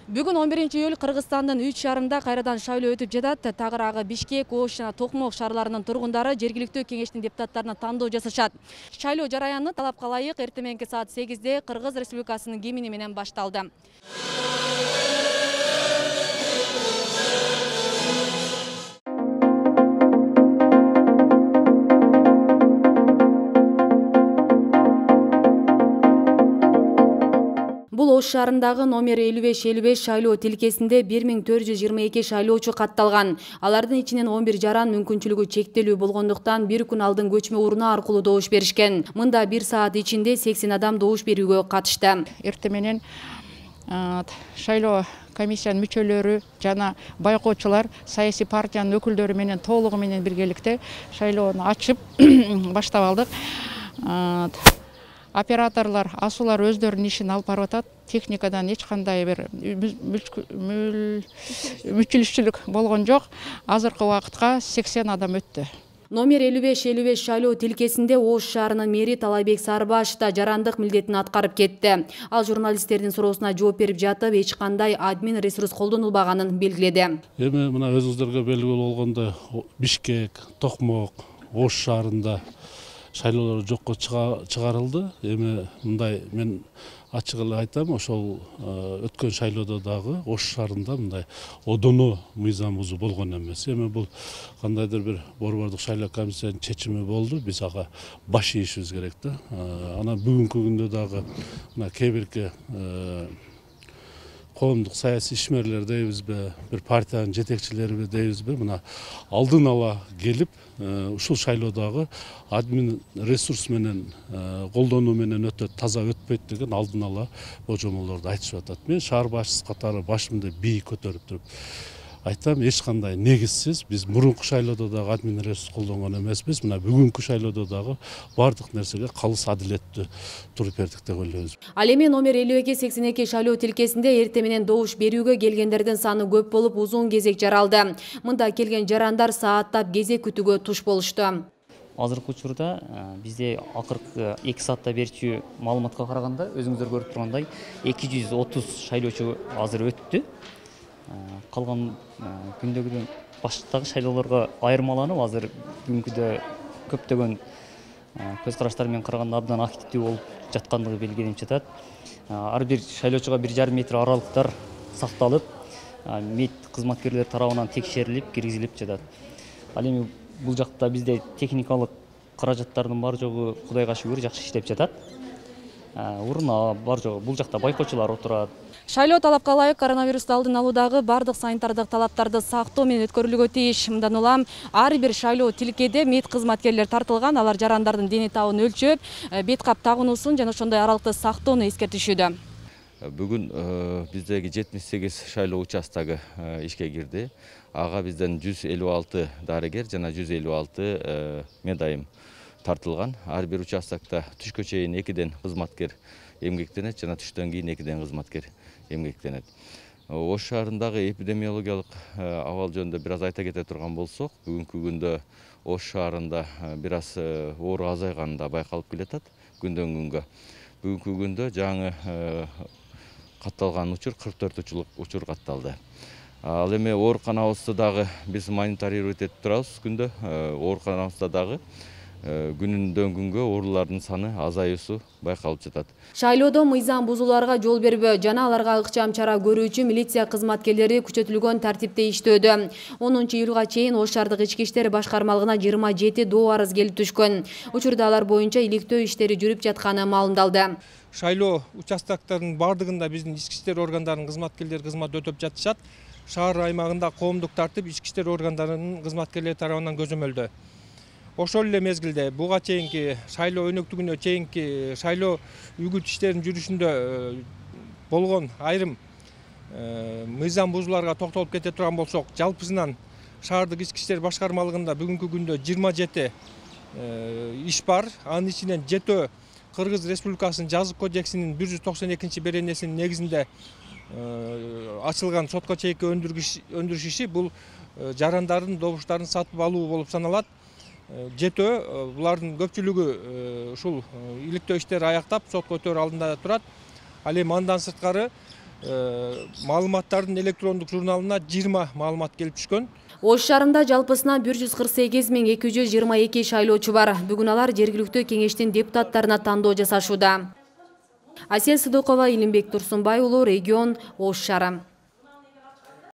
Бүгін 11-июль Кыргызстандын 3 шаарында кайрадан шайлоо өтүп жатат. Тагыраагы Бишкек, Ош жана Токмок шаарларынын тургундары жергиликтүү кеңештин депутаттарына тандоо жасашат. Шайлоо жараяны талапка ылайык эртең мененки саат 8-де Кыргыз Республикасынын гимни менен башталды. Бул Ош шаарындагы номер 55-55 шайлоо тилкесинде 1422 шайлоочу катталган. Алардын ичинен 11 жаран мүмкүнчүлүгү чектелүү болгондуктан bir күн алдын көчмө урна аркылуу добуш беришкен. Мында 1 саат ичинде 80 адам добуш берүүгө катышты. Эртең менен шайлоо комиссиянын мүчөлөрү жана байкоочулар саясий партиянын өкүлдөрү менен толугу менен биргеликте шайлоону ачып баштап алдык. Операторлар, асулар өздөрүнүн ишин алып барып атат. Техникадан эч кандай бир мүчүлүшчүлүк болгон жок. Азыркы убакытка 80 адам өттү. Номер 55-55 шайлоо тилкесинде Ош шаарынын мэри Талайбек Сарыбашев да жарандык милдетин аткарып кетти. Ал журналисттердин суроосуна жооп берип жатып, эч кандай админ ресурс колдонулбаганын белгиледи. Эми мына өзүңүздөргө белгилүү болгондой Бишкек, Токмок, Ош шаарында шайлоолор жокко чыгарылды. Эми мындай мен ачык эле айтам, ошол өткөн шайлоодо дагы Ош шаарында мындай одоно мыйзам бузуу болгон эмес. Эми бул кандайдыр бир борбордук шайлоо комиссиянын чечими болду. Биз ага баш ийишибиз керек да. Анан бүгүнкү күндө дагы мына кээ бирки коомдук саясий ишмерлер дейбизби, бир партиянын жетекчилери дейбизби, мына алдын ала келип ушул шайлоодагы админ ресурс менен колдонуу менен өтөт, таза өтпөйт деген алдын ала божомолдорду айтышып атат. Мен шаар башчысы катары башымды бийик көтөрүп туруп айтам, эч кандай негизсиз биз мурунку шайлоодо дагы админ ресурс колдонгон эмеспиз. Мына бүгүнкү шайлоодо дагы бардык нерсеге калыс адилеттүү туруп бердик деп ойлойбуз. Ал эми номер 52-82 шайлоо тилкесинде эртең менен добуш берүүгө келгендердин саны көп болуп, узун кезек жаралды. Мында келген жарандар сааттап кезек күтүүгө туш болушту. Азыркы учурда бизде акыркы 2 саатта берчү маалыматка караганда өзүңүздөр көрүп тургандай 230 шайлоочу азыр өттү. Калган күндөгүдөн баштагы шайлоолорго айырмаланып, азыр бүгүнкүдө көптөгөн көз караштар менен караганда абдан активдүү болуп жаткандыгы белгиленип жатат. Ар бир шайлоочуга 1,5 метр аралыктар сакталып, мед кызматкерлер тарабынан текшерилип, киргизилип жатат. Ал эми бул жакта бизде техникалык каражаттардын бар жогу Кудайга шүгүр жакшы иштеп жатат. Урна бар жогу бул жакта байкоочулар отурат. Шайлоо талапка ылайык коронавирусту алдын алуудагы бардык санитардык талаптарды сактоо менен өткөрүлүүгө тийиш. Мындан улам ар бир шайлоо тилкеде мед кызматкерлер тартылган. Алар жарандардын дене табын өлчөп, бет кап тагынуусун жана ошондой аралыкты сактоону эскертишүүдө. Бүгүн биздеги 78 шайлоо участогу ишке кирди. Ага бизден 156 дарыгер жана 156 медайым тартылган. Ар бир участокто түшкө чейин 2ден кызматкер эмгектенет жана түштөн кийин 2ден кызматкер эмгектенет. Ош шаарындагы эпидемиологиялык абал жөнүндө бир аз айта кете турган болсок, бүгүнкү күндө Ош шаарында бир аз оору азайганы да байкалып келатат күндөн күнгө. Бүгүнкү күндө жаңы катталган учур 44 учур катталды. Ал эми ооруканабызды дагы биз мониторировать этип турабыз күндө. Ооруканабызда дагы күнүндөн күнгө оорулардын саны азаюусу байкалып жатат. Шайлоодо мыйзам бузууларга жол бербөө жана аларга ыкчам чара көрүүчү милиция кызматкерлери күчөтүлгөн тартипте иштөөдө. 10-июлга чейин Ош шаардык ички иштер башкармалыгына 27 доо арыз келип түшкөн. Учурда алар боюнча иликтөө иштери жүрүп жатканы маалымдалды. Шайлоо участоктордун бардыгында биздин ички иштер органдарынын кызматкерлери кызмат өтөп жатышат. Шаар аймагында коомдук тартип ички иштер органдарынын кызматкерлери тарабынан көзөмөлдө. Ошол эле мезгилде буга чейинки шайлоо өнөктүгүнө чейинки шайлоо үгүт иштеринин жүрүшүндө болгон айрым мыйзам бузууларга токтолуп кете турган болсок, жалпысынан шаардык ички иштер башкармалыгында бүгүнкү күндө 27 иш бар. Анын ичинен 7 Кыргыз Республикасынын жазык кодексинин 192 беренесинин негизинде ачылган сотко чейинки өндүрүш иши бул жарандардын добуштарын сатып алуу болуп саналат. 7 булардын көпчүлүгү ушул иликтөө иштери аяктап сотко өтөр алдында турат. Ал эми андан сырткары маалыматтардын электрондук журналына 20 маалымат келип түшкөн. Ош шаарында жалпысынан 148.222 шайлоочу бар. Бүгүн алар жергиликтүү кеңештин депутаттарына тандоо жасашууда. Асел Сыдыкова, Илимбек Турсунбай уулу, Регион, Ош шаары.